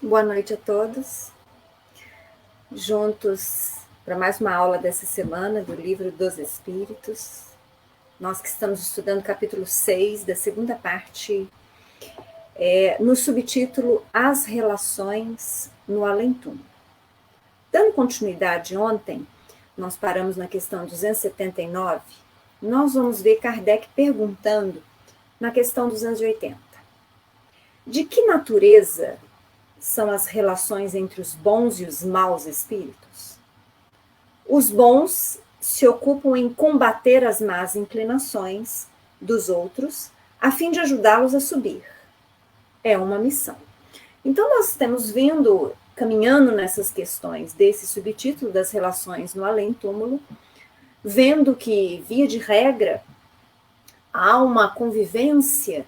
Boa noite a todos, juntos para mais uma aula dessa semana do Livro dos Espíritos. Nós que estamos estudando o capítulo 6 da segunda parte, no subtítulo As Relações no Além-Túmulo. Dando continuidade ontem, nós paramos na questão 279, nós vamos ver Kardec perguntando na questão 280. De que natureza são as relações entre os bons e os maus espíritos? Os bons se ocupam em combater as más inclinações dos outros, a fim de ajudá-los a subir. É uma missão. Então, nós temos vindo, caminhando nessas questões desse subtítulo das relações no além-túmulo, vendo que, via de regra, há uma convivência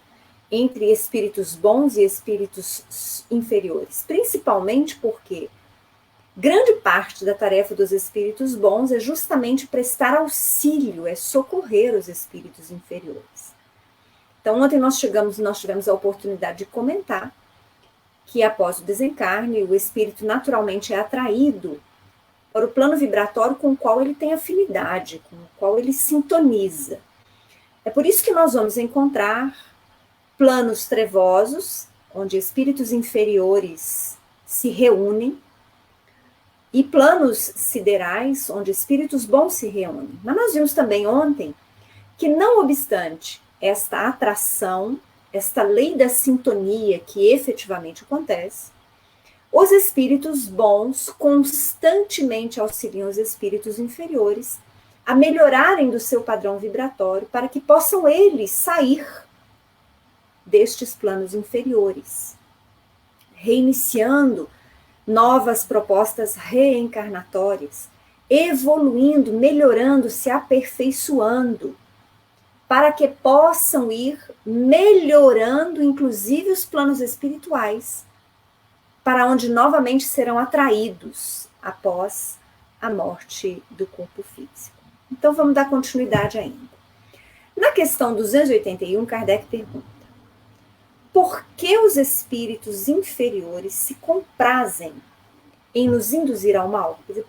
entre espíritos bons e espíritos inferiores, principalmente porque grande parte da tarefa dos espíritos bons é justamente prestar auxílio, é socorrer os espíritos inferiores. Então, ontem nós tivemos a oportunidade de comentar que após o desencarne, o espírito naturalmente é atraído para o plano vibratório com o qual ele tem afinidade, com o qual ele sintoniza. É por isso que nós vamos encontrar planos trevosos, onde espíritos inferiores se reúnem, e planos siderais, onde espíritos bons se reúnem. Mas nós vimos também ontem que, não obstante esta atração, esta lei da sintonia que efetivamente acontece, os espíritos bons constantemente auxiliam os espíritos inferiores a melhorarem do seu padrão vibratório para que possam eles sair destes planos inferiores, reiniciando novas propostas reencarnatórias, evoluindo, melhorando, se aperfeiçoando, para que possam ir melhorando, inclusive, os planos espirituais, para onde novamente serão atraídos após a morte do corpo físico. Então, vamos dar continuidade ainda. Na questão 281, Kardec pergunta: por que os espíritos inferiores se comprazem em nos induzir ao mal? Quer dizer,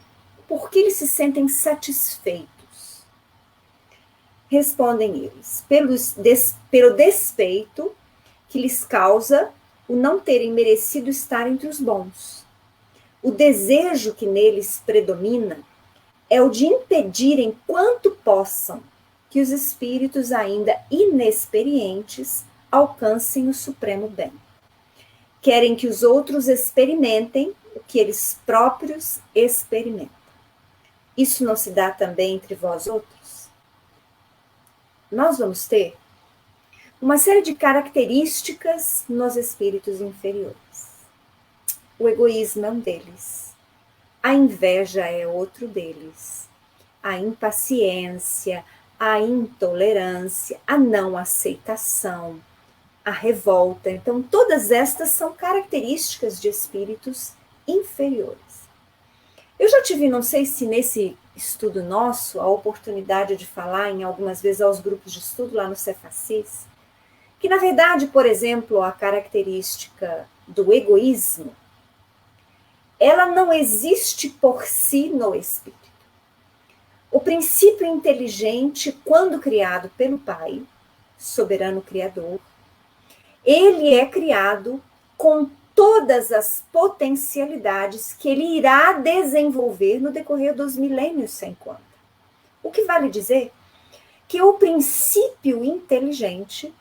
por que eles se sentem satisfeitos? Respondem eles: pelo despeito que lhes causa o não terem merecido estar entre os bons. O desejo que neles predomina é o de impedirem quanto possam que os espíritos ainda inexperientes alcancem o supremo bem. Querem que os outros experimentem o que eles próprios experimentam. Isso não se dá também entre vós outros? Nós vamos ter uma série de características nos espíritos inferiores. O egoísmo é um deles. A inveja é outro deles. A impaciência, a intolerância, a não aceitação, a revolta. Então, todas estas são características de espíritos inferiores. Eu já tive, não sei se nesse estudo nosso, a oportunidade de falar em algumas vezes aos grupos de estudo lá no Cefacis, que na verdade, por exemplo, a característica do egoísmo, ela não existe por si no espírito. O princípio inteligente, quando criado pelo Pai, soberano Criador, ele é criado com todas as potencialidades que ele irá desenvolver no decorrer dos milênios sem conta. O que vale dizer que o princípio inteligente,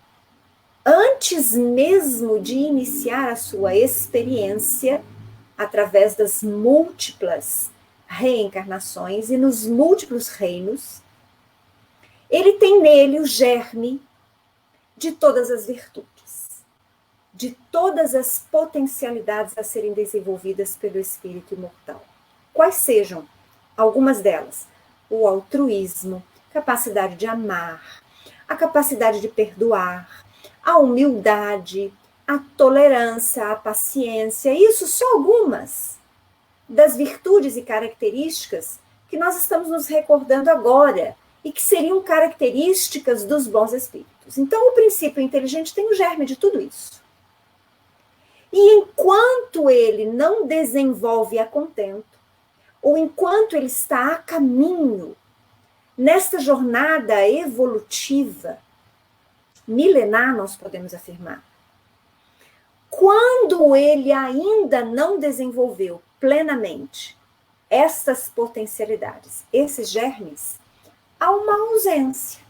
antes mesmo de iniciar a sua experiência, através das múltiplas reencarnações e nos múltiplos reinos, ele tem nele o germe de todas as virtudes, de todas as potencialidades a serem desenvolvidas pelo espírito imortal. Quais sejam algumas delas? O altruísmo, capacidade de amar, a capacidade de perdoar, a humildade, a tolerância, a paciência. Isso só algumas das virtudes e características que nós estamos nos recordando agora e que seriam características dos bons espíritos. Então, o princípio inteligente tem o germe de tudo isso. E enquanto enquanto ele não desenvolve a contento, ou enquanto ele está a caminho, nesta jornada evolutiva, milenar, nós podemos afirmar, quando ele ainda não desenvolveu plenamente estas potencialidades, esses germes, há uma ausência,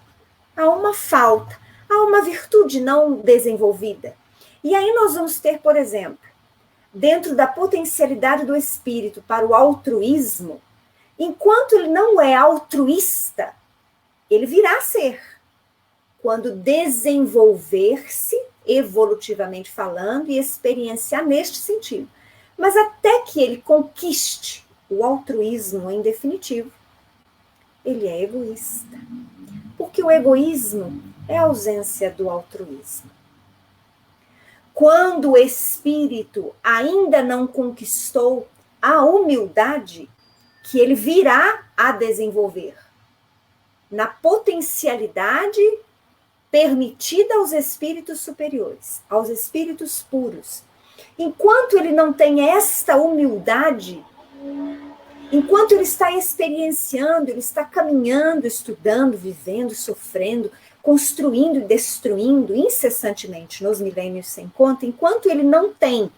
há uma falta, há uma virtude não desenvolvida. E aí nós vamos ter, por exemplo, dentro da potencialidade do espírito para o altruísmo, enquanto ele não é altruísta, ele virá a ser. Quando desenvolver-se, evolutivamente falando, e experienciar neste sentido. Mas até que ele conquiste o altruísmo em definitivo, ele é egoísta. Porque o egoísmo é a ausência do altruísmo. Quando o espírito ainda não conquistou a humildade, que ele virá a desenvolver na potencialidade permitida aos espíritos superiores, aos espíritos puros. Enquanto ele não tem esta humildade, enquanto ele está experienciando, ele está caminhando, estudando, vivendo, sofrendo, construindo e destruindo incessantemente nos milênios sem conta, enquanto ele não tem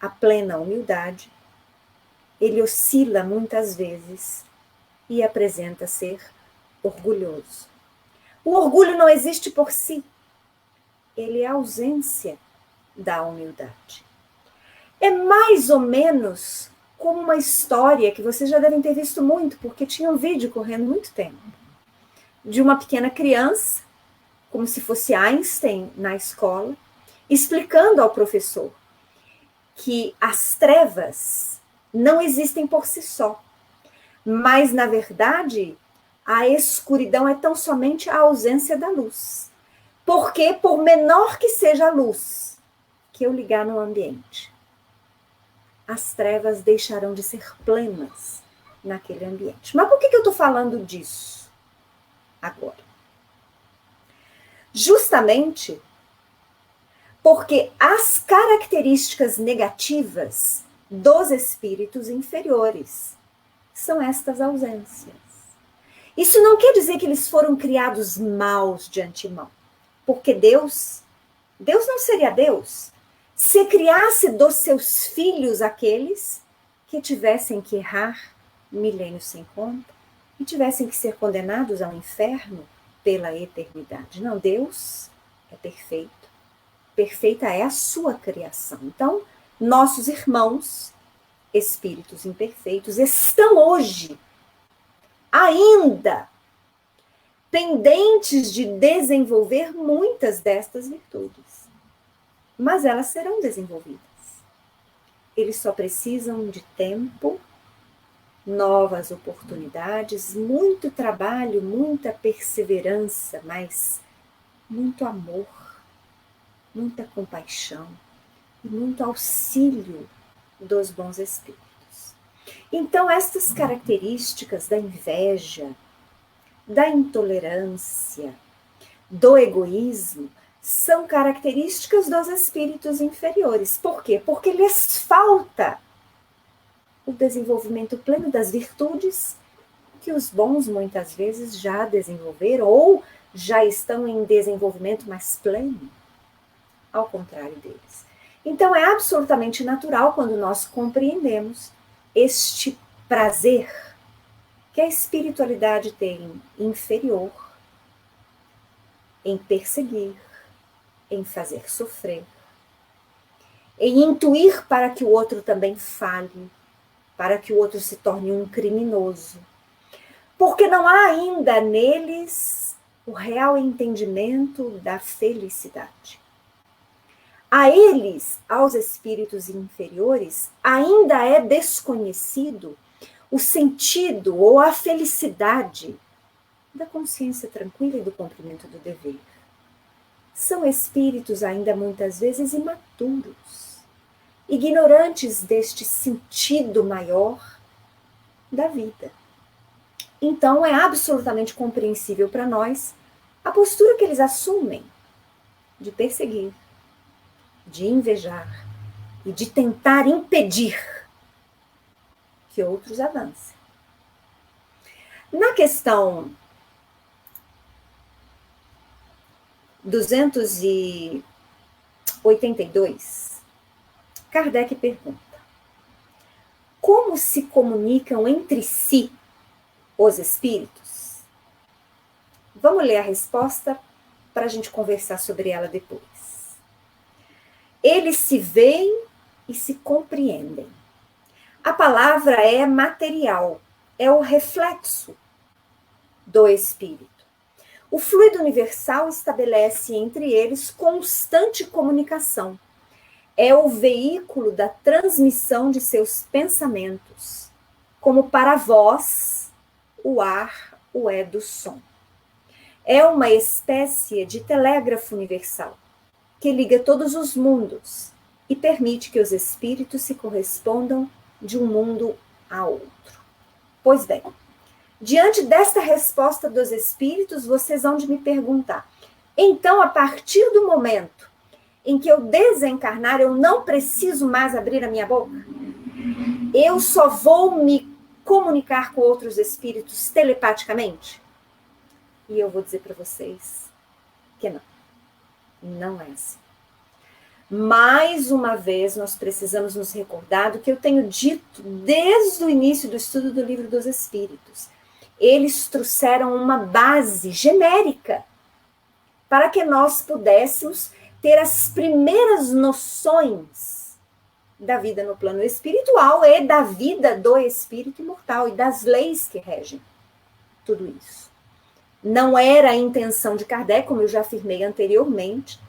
a plena humildade, ele oscila muitas vezes e apresenta ser orgulhoso. O orgulho não existe por si, ele é a ausência da humildade. É mais ou menos como uma história que vocês já devem ter visto muito, porque tinha um vídeo correndo muito tempo, de uma pequena criança, como se fosse Einstein na escola, explicando ao professor que as trevas não existem por si só, mas, na verdade, a escuridão é tão somente a ausência da luz. Porque, por menor que seja a luz que eu ligar no ambiente, as trevas deixarão de ser plenas naquele ambiente. Mas por que eu estou falando disso agora? Justamente porque as características negativas dos espíritos inferiores são estas ausências. Isso não quer dizer que eles foram criados maus de antemão, porque Deus não seria Deus se criasse dos seus filhos aqueles que tivessem que errar milênios sem conta e tivessem que ser condenados ao inferno pela eternidade. Não, Deus é perfeito. Perfeita é a sua criação. Então, nossos irmãos, espíritos imperfeitos, estão hoje ainda pendentes de desenvolver muitas destas virtudes. Mas elas serão desenvolvidas. Eles só precisam de tempo, novas oportunidades, muito trabalho, muita perseverança, mas muito amor, muita compaixão e muito auxílio dos bons espíritos. Então, estas características da inveja, da intolerância, do egoísmo, são características dos espíritos inferiores. Por quê? Porque lhes falta o desenvolvimento pleno das virtudes que os bons muitas vezes já desenvolveram ou já estão em desenvolvimento mais pleno, ao contrário deles. Então, é absolutamente natural quando nós compreendemos este prazer que a espiritualidade tem inferior em perseguir, em fazer sofrer, em intuir para que o outro também falhe, para que o outro se torne um criminoso, porque não há ainda neles o real entendimento da felicidade. A eles, aos espíritos inferiores, ainda é desconhecido o sentido ou a felicidade da consciência tranquila e do cumprimento do dever. São espíritos ainda muitas vezes imaturos, ignorantes deste sentido maior da vida. Então é absolutamente compreensível para nós a postura que eles assumem de perseguir, de invejar, e de tentar impedir que outros avancem. Na questão 282, Kardec pergunta: como se comunicam entre si os espíritos? Vamos ler a resposta para a gente conversar sobre ela depois. Eles se veem e se compreendem. A palavra é material, é o reflexo do espírito. O fluido universal estabelece entre eles constante comunicação. É o veículo da transmissão de seus pensamentos, como para a voz, o ar o é do som. É uma espécie de telégrafo universal, que liga todos os mundos e permite que os espíritos se correspondam de um mundo a outro. Pois bem, diante desta resposta dos espíritos, vocês vão de me perguntar: então, a partir do momento em que eu desencarnar, eu não preciso mais abrir a minha boca? Eu só vou me comunicar com outros espíritos telepaticamente? E eu vou dizer para vocês que não. Não é assim. Mais uma vez, nós precisamos nos recordar do que eu tenho dito desde o início do estudo do Livro dos Espíritos. Eles trouxeram uma base genérica para que nós pudéssemos ter as primeiras noções da vida no plano espiritual e da vida do espírito imortal e das leis que regem tudo isso. Não era a intenção de Kardec, como eu já afirmei anteriormente,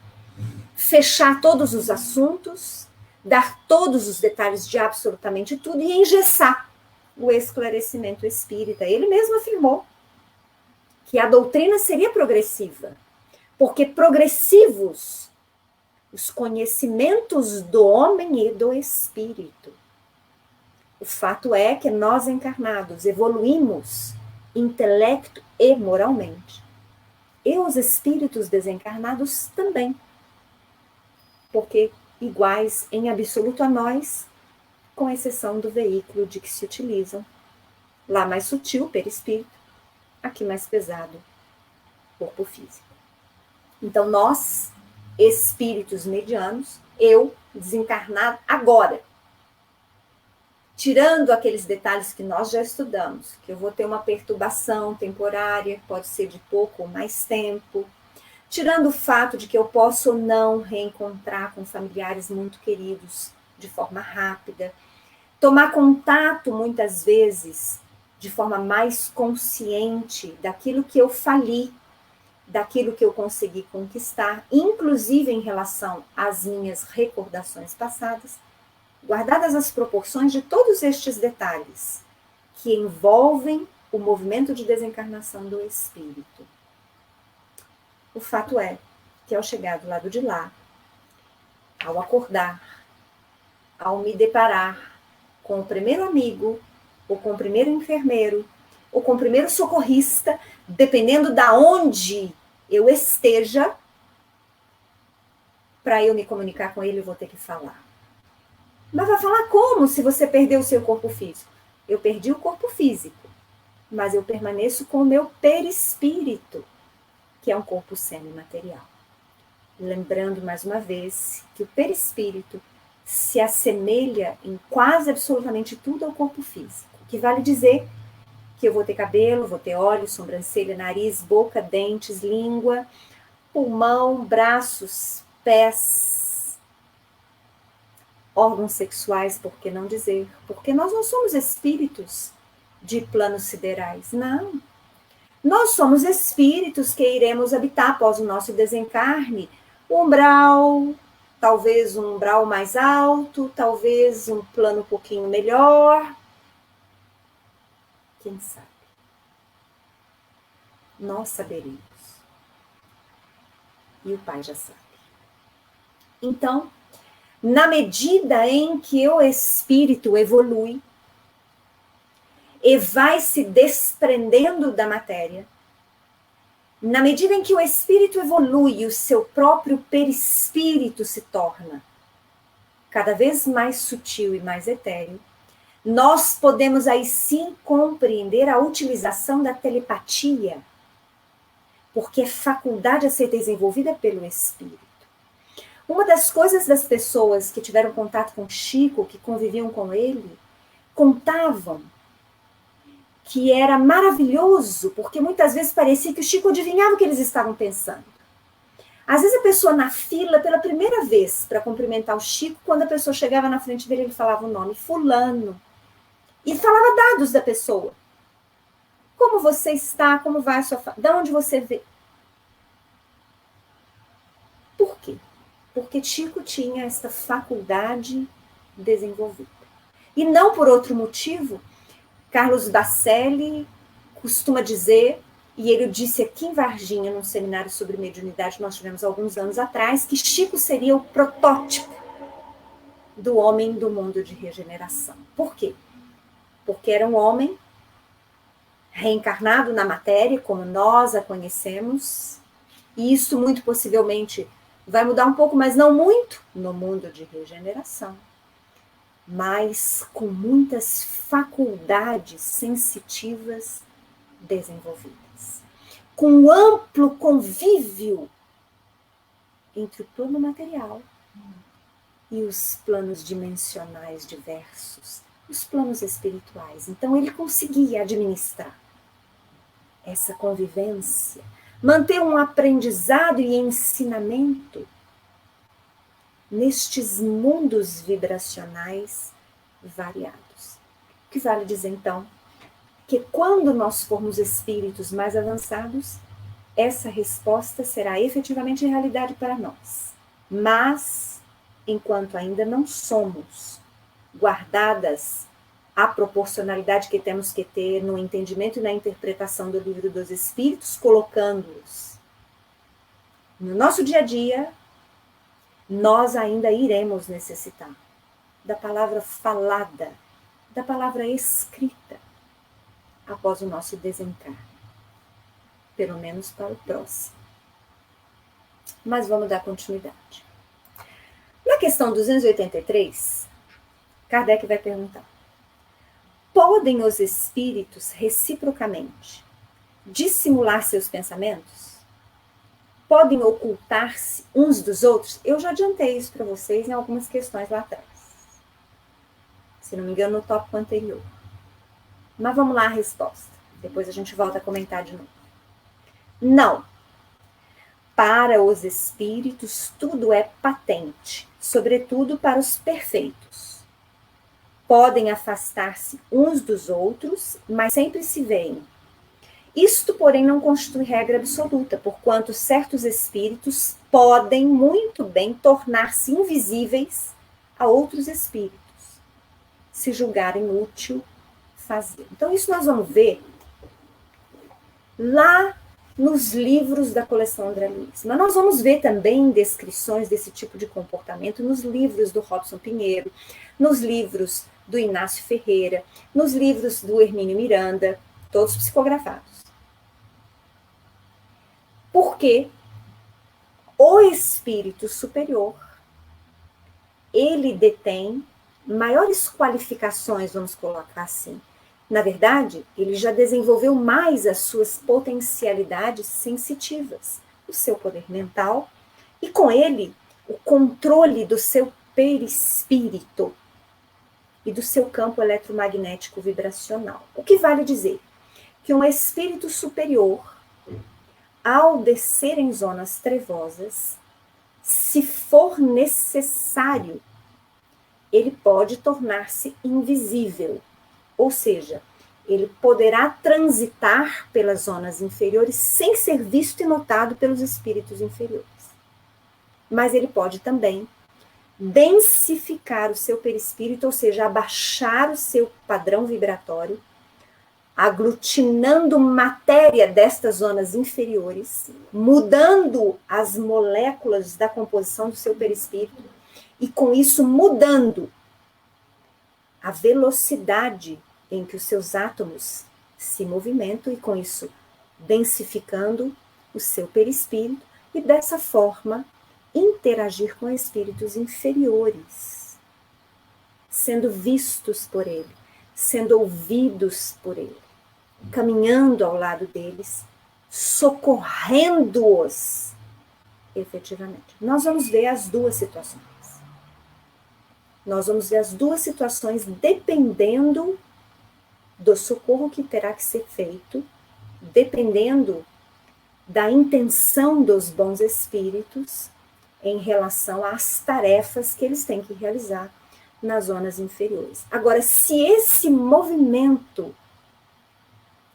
fechar todos os assuntos, dar todos os detalhes de absolutamente tudo e engessar o esclarecimento espírita. Ele mesmo afirmou que a doutrina seria progressiva, porque progressivos os conhecimentos do homem e do espírito. O fato é que nós encarnados evoluímos intelecto e moralmente. E os espíritos desencarnados também. Porque iguais em absoluto a nós, com exceção do veículo de que se utilizam. Lá mais sutil, perispírito, aqui mais pesado, corpo físico. Então nós, espíritos medianos, eu, desencarnado agora, tirando aqueles detalhes que nós já estudamos, que eu vou ter uma perturbação temporária, pode ser de pouco ou mais tempo, tirando o fato de que eu posso ou não reencontrar com familiares muito queridos de forma rápida, tomar contato muitas vezes de forma mais consciente daquilo que eu fali, daquilo que eu consegui conquistar, inclusive em relação às minhas recordações passadas, guardadas as proporções de todos estes detalhes que envolvem o movimento de desencarnação do espírito. O fato é que ao chegar do lado de lá, ao acordar, ao me deparar com o primeiro amigo, ou com o primeiro enfermeiro, ou com o primeiro socorrista, dependendo da onde eu esteja, para eu me comunicar com ele, eu vou ter que falar. Mas vai falar como se você perdeu o seu corpo físico? Eu perdi o corpo físico, mas eu permaneço com o meu perispírito, que é um corpo semimaterial. Lembrando mais uma vez que o perispírito se assemelha em quase absolutamente tudo ao corpo físico, que vale dizer que eu vou ter cabelo, vou ter olhos, sobrancelha, nariz, boca, dentes, língua, pulmão, braços, pés, órgãos sexuais, por que não dizer? Porque nós não somos espíritos de planos siderais, não. Nós somos espíritos que iremos habitar após o nosso desencarne, um umbral, talvez um umbral mais alto, talvez um plano um pouquinho melhor. Quem sabe? Nós saberemos. E o Pai já sabe. Então, na medida em que o espírito evolui e vai se desprendendo da matéria, na medida em que o espírito evolui, o seu próprio perispírito se torna cada vez mais sutil e mais etéreo, nós podemos aí sim compreender a utilização da telepatia, porque é faculdade a ser desenvolvida pelo espírito. Uma das coisas das pessoas que tiveram contato com Chico, que conviviam com ele, contavam que era maravilhoso, porque muitas vezes parecia que o Chico adivinhava o que eles estavam pensando. Às vezes a pessoa na fila, pela primeira vez, para cumprimentar o Chico, quando a pessoa chegava na frente dele, ele falava o nome fulano. E falava dados da pessoa. Como você está, como vai a sua família, de onde você vê. Por quê? Porque Chico tinha essa faculdade desenvolvida. E não por outro motivo. Carlos Bacelli costuma dizer, e ele disse aqui em Varginha, num seminário sobre mediunidade que nós tivemos alguns anos atrás, que Chico seria o protótipo do homem do mundo de regeneração. Por quê? Porque era um homem reencarnado na matéria, como nós a conhecemos, e isso muito possivelmente vai mudar um pouco, mas não muito, no mundo de regeneração, mas com muitas faculdades sensitivas desenvolvidas, com amplo convívio entre o plano material e os planos dimensionais diversos, os planos espirituais. Então ele conseguia administrar essa convivência, manter um aprendizado e ensinamento nestes mundos vibracionais variados. O que vale dizer, então, que quando nós formos espíritos mais avançados, essa resposta será efetivamente realidade para nós. Mas, enquanto ainda não somos guardadas a proporcionalidade que temos que ter no entendimento e na interpretação do Livro dos Espíritos, colocando-os no nosso dia a dia, nós ainda iremos necessitar da palavra falada, da palavra escrita, após o nosso desencarne, pelo menos para o próximo. Mas vamos dar continuidade. Na questão 283, Kardec vai perguntar: podem os espíritos reciprocamente dissimular seus pensamentos? Podem ocultar-se uns dos outros? Eu já adiantei isso para vocês em algumas questões lá atrás. Se não me engano, no tópico anterior. Mas vamos lá a resposta. Depois a gente volta a comentar de novo. Não. Para os espíritos, tudo é patente, sobretudo para os perfeitos. Podem afastar-se uns dos outros, mas sempre se veem. Isto, porém, não constitui regra absoluta, porquanto certos espíritos podem muito bem tornar-se invisíveis a outros espíritos, se julgarem útil fazer. Então, isso nós vamos ver lá nos livros da coleção André Luiz. Mas nós vamos ver também descrições desse tipo de comportamento nos livros do Robson Pinheiro, nos livros do Inácio Ferreira, nos livros do Hermínio Miranda, todos psicografados. Porque o espírito superior, ele detém maiores qualificações, vamos colocar assim. Na verdade, ele já desenvolveu mais as suas potencialidades sensitivas, o seu poder mental, e com ele, o controle do seu perispírito e do seu campo eletromagnético vibracional. O que vale dizer? Que um espírito superior, ao descer em zonas trevosas, se for necessário, ele pode tornar-se invisível. Ou seja, ele poderá transitar pelas zonas inferiores sem ser visto e notado pelos espíritos inferiores. Mas ele pode também densificar o seu perispírito, ou seja, abaixar o seu padrão vibratório, aglutinando matéria destas zonas inferiores, mudando as moléculas da composição do seu perispírito, e com isso mudando a velocidade em que os seus átomos se movimentam, e com isso densificando o seu perispírito, e dessa forma interagir com espíritos inferiores. sendo vistos por Ele, sendo ouvidos por Ele, caminhando ao lado deles, socorrendo-os efetivamente. Nós vamos ver as duas situações. Nós vamos ver as duas situações dependendo do socorro que terá que ser feito, dependendo da intenção dos bons espíritos em relação às tarefas que eles têm que realizar nas zonas inferiores. Agora, se esse movimento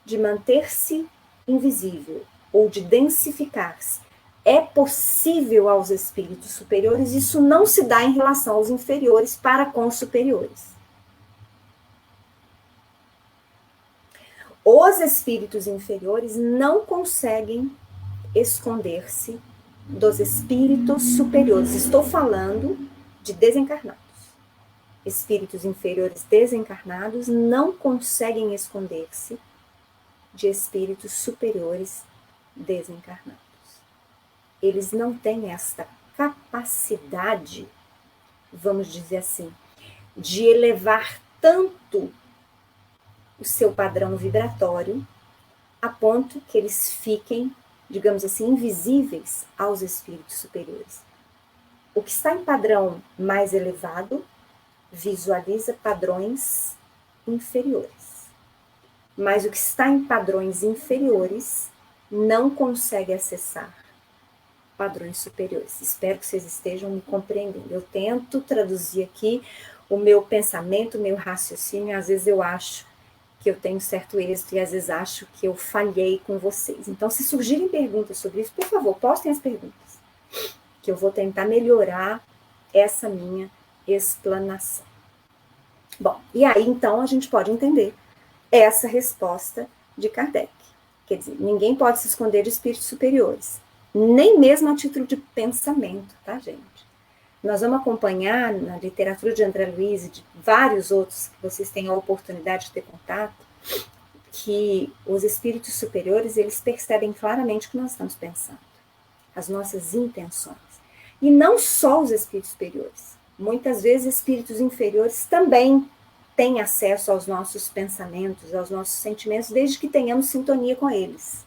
de manter-se invisível ou de densificar-se é possível aos espíritos superiores, isso não se dá em relação aos inferiores para com os superiores. Os espíritos inferiores não conseguem esconder-se dos espíritos superiores. Estou falando de desencarnados. Espíritos inferiores desencarnados não conseguem esconder-se de espíritos superiores desencarnados. Eles não têm esta capacidade, vamos dizer assim, de elevar tanto o seu padrão vibratório a ponto que eles fiquem, digamos assim, invisíveis aos espíritos superiores. O que está em padrão mais elevado visualiza padrões inferiores. Mas o que está em padrões inferiores não consegue acessar padrões superiores. Espero que vocês estejam me compreendendo. Eu tento traduzir aqui o meu pensamento, o meu raciocínio, e às vezes eu acho que eu tenho certo êxito e às vezes acho que eu falhei com vocês. Então, se surgirem perguntas sobre isso, por favor, postem as perguntas, que eu vou tentar melhorar essa minha explanação. Bom, e aí então a gente pode entender essa resposta de Kardec. Quer dizer, ninguém pode se esconder de espíritos superiores, nem mesmo a título de pensamento, tá, gente? Nós vamos acompanhar na literatura de André Luiz e de vários outros que vocês têm a oportunidade de ter contato, que os espíritos superiores, eles percebem claramente o que nós estamos pensando, as nossas intenções. E não só os espíritos superiores. Muitas vezes espíritos inferiores também têm acesso aos nossos pensamentos, aos nossos sentimentos, desde que tenhamos sintonia com eles.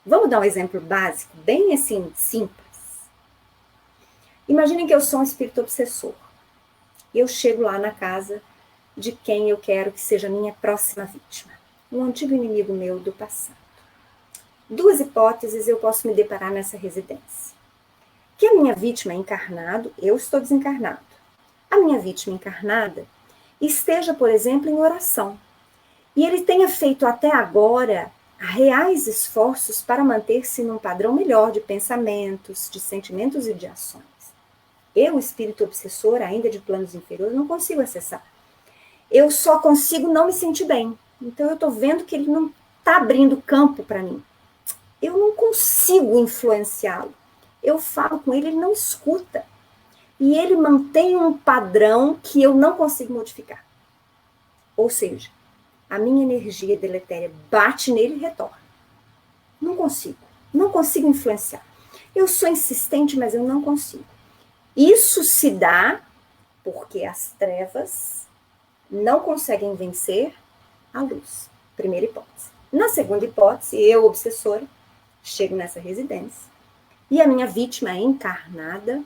Vamos dar um exemplo básico, bem assim, simples. Imaginem que eu sou um espírito obsessor. E eu chego lá na casa de quem eu quero que seja a minha próxima vítima. Um antigo inimigo meu do passado. Duas hipóteses eu posso me deparar nessa residência. Que a minha vítima é encarnado, eu estou desencarnado. A minha vítima encarnada esteja, por exemplo, em oração. E ele tenha feito até agora reais esforços para manter-se num padrão melhor de pensamentos, de sentimentos e de ações. Eu, espírito obsessor, ainda de planos inferiores, não consigo acessar. Eu só consigo não me sentir bem. Então eu estou vendo que ele não está abrindo campo para mim. Eu não consigo influenciá-lo. Eu falo com ele, ele não escuta. E ele mantém um padrão que eu não consigo modificar. Ou seja, a minha energia deletéria bate nele e retorna. Não consigo influenciar. Eu sou insistente, mas eu não consigo. Isso se dá porque as trevas não conseguem vencer a luz. Primeira hipótese. Na segunda hipótese, eu, obsessora, chego nessa residência e a minha vítima encarnada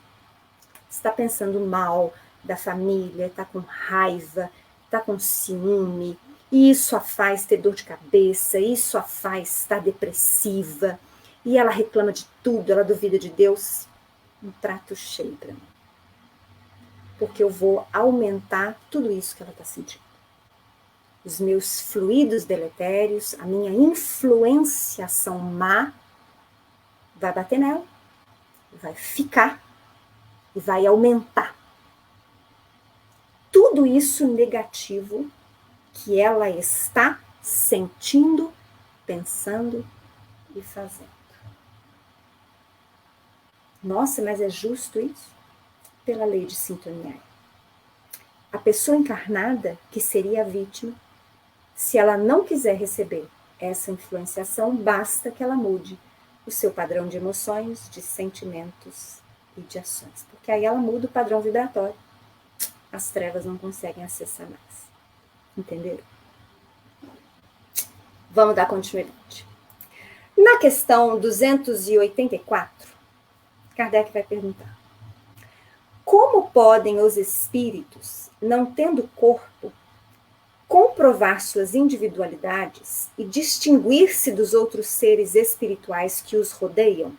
está pensando mal da família, está com raiva, está com ciúme, e isso a faz ter dor de cabeça, isso a faz estar depressiva, e ela reclama de tudo, ela duvida de Deus. Um prato cheio para mim. Porque eu vou aumentar tudo isso que ela está sentindo. Os meus fluidos deletérios, a minha influenciação má, vai bater nela, vai ficar e vai aumentar. Tudo isso negativo que ela está sentindo, pensando e fazendo. Nossa, mas é justo isso? Pela lei de sintonia. A pessoa encarnada, que seria a vítima, se ela não quiser receber essa influenciação, basta que ela mude o seu padrão de emoções, de sentimentos e de ações. Porque aí ela muda o padrão vibratório. as trevas não conseguem acessar mais. Entenderam? Vamos dar continuidade. Na questão 284, Kardec vai perguntar: como podem os espíritos, não tendo corpo, comprovar suas individualidades e distinguir-se dos outros seres espirituais que os rodeiam?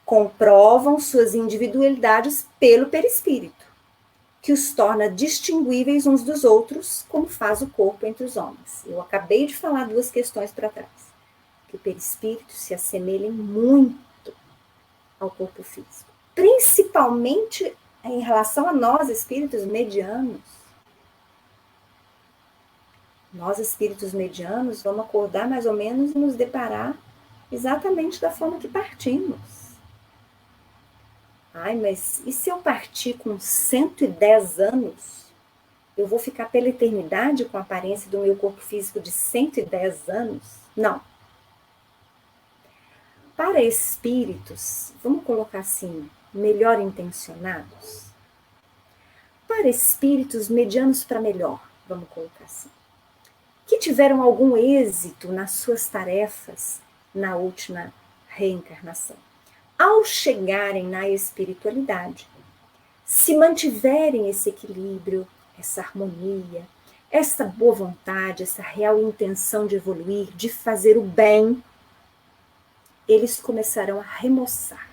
Comprovam suas individualidades pelo perispírito, que os torna distinguíveis uns dos outros, como faz o corpo entre os homens. Eu acabei de falar duas questões para trás. Que o perispírito se assemelhem muito ao corpo físico, principalmente em relação a nós, espíritos medianos. Nós, espíritos medianos, vamos acordar mais ou menos e nos deparar exatamente da forma que partimos. Ai, mas e se eu partir com 110 anos? Eu vou ficar pela eternidade com a aparência do meu corpo físico de 110 anos? Não. Para espíritos, vamos colocar assim, melhor intencionados. Para espíritos medianos para melhor, vamos colocar assim. Que tiveram algum êxito nas suas tarefas na última reencarnação. Ao chegarem na espiritualidade, se mantiverem esse equilíbrio, essa harmonia, essa boa vontade, essa real intenção de evoluir, de fazer o bem, eles começarão a remoçar.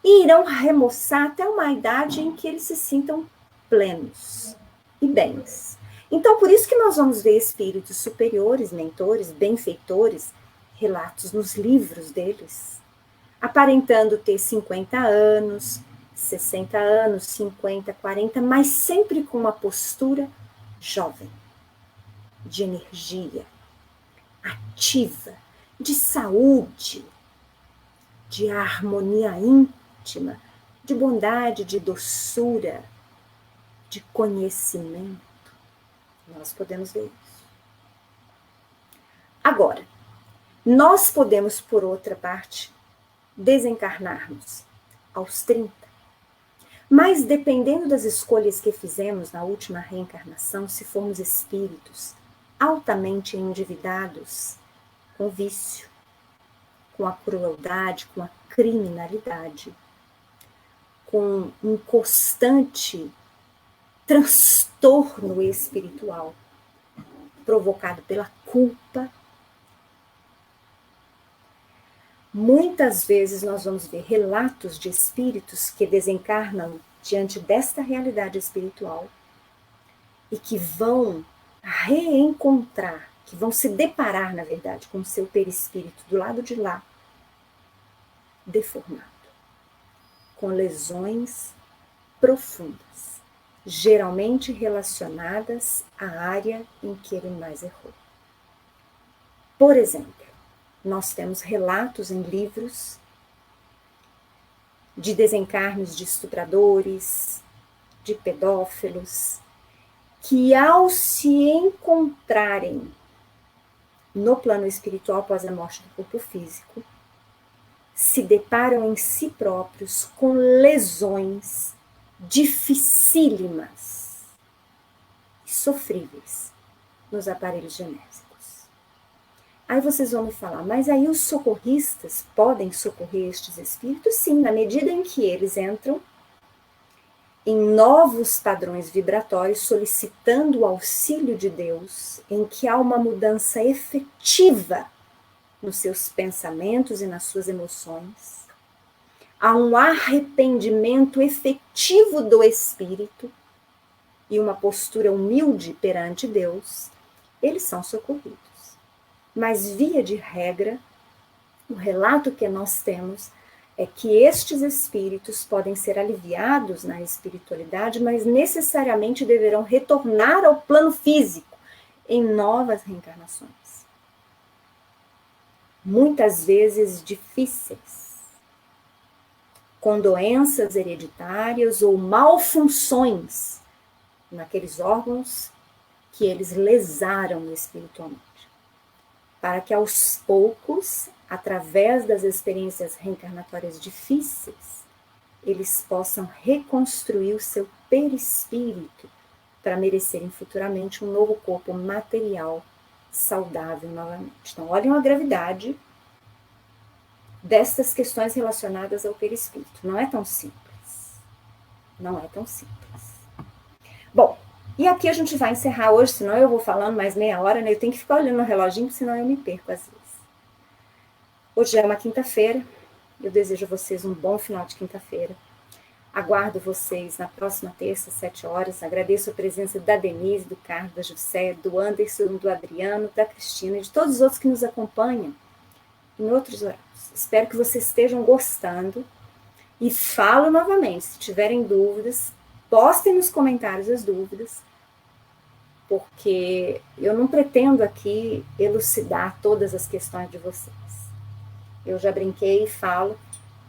E irão remoçar até uma idade em que eles se sintam plenos e bens. Então, por isso que nós vamos ver espíritos superiores, mentores, benfeitores, relatos nos livros deles, aparentando ter 50 anos, 60 anos, 50, 40, mas sempre com uma postura jovem, de energia, ativa, de saúde, de harmonia íntima, de bondade, de doçura, de conhecimento. Nós podemos ver isso. Agora, nós podemos, por outra parte, desencarnarmos aos 30. Mas, dependendo das escolhas que fizemos na última reencarnação, se formos espíritos altamente endividados, com vício, com a crueldade, com a criminalidade, com um constante transtorno espiritual provocado pela culpa, muitas vezes nós vamos ver relatos de espíritos que desencarnam diante desta realidade espiritual e que vão reencontrar, que vão se deparar, na verdade, com o seu perispírito do lado de lá, deformado, com lesões profundas, geralmente relacionadas à área em que ele mais errou. Por exemplo, nós temos relatos em livros de desencarnes de estupradores, de pedófilos, que ao se encontrarem no plano espiritual após a morte do corpo físico, se deparam em si próprios com lesões dificílimas e sofríveis nos aparelhos genésicos. Aí vocês vão me falar, mas aí os socorristas podem socorrer estes espíritos? Sim, na medida em que eles entram em novos padrões vibratórios, solicitando o auxílio de Deus, em que há uma mudança efetiva nos seus pensamentos e nas suas emoções, há um arrependimento efetivo do espírito e uma postura humilde perante Deus, eles são socorridos. Mas, via de regra, o relato que nós temos é que estes espíritos podem ser aliviados na espiritualidade, mas necessariamente deverão retornar ao plano físico em novas reencarnações. Muitas vezes difíceis, com doenças hereditárias ou malfunções naqueles órgãos que eles lesaram espiritualmente, para que aos poucos, através das experiências reencarnatórias difíceis, eles possam reconstruir o seu perispírito para merecerem futuramente um novo corpo material saudável novamente. Então, olhem a gravidade destas questões relacionadas ao perispírito. Não é tão simples. Não é tão simples. Bom, e aqui a gente vai encerrar hoje, senão eu vou falando mais meia hora, né? Eu tenho que ficar olhando no reloginho, senão eu me perco às vezes. Hoje é uma quinta-feira. Eu desejo a vocês um bom final de quinta-feira. Aguardo vocês na próxima terça, às 7 horas. Agradeço a presença da Denise, do Carlos, da José, do Anderson, do Adriano, da Cristina e de todos os outros que nos acompanham em outros horários. Espero que vocês estejam gostando. E falo novamente, se tiverem dúvidas, postem nos comentários as dúvidas, porque eu não pretendo aqui elucidar todas as questões de vocês. Eu já brinquei e falo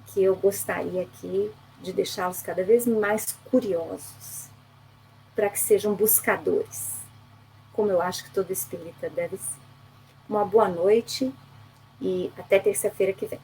que eu gostaria aqui de deixá-los cada vez mais curiosos, para que sejam buscadores, como eu acho que todo espírita deve ser. Uma boa noite e até terça-feira que vem.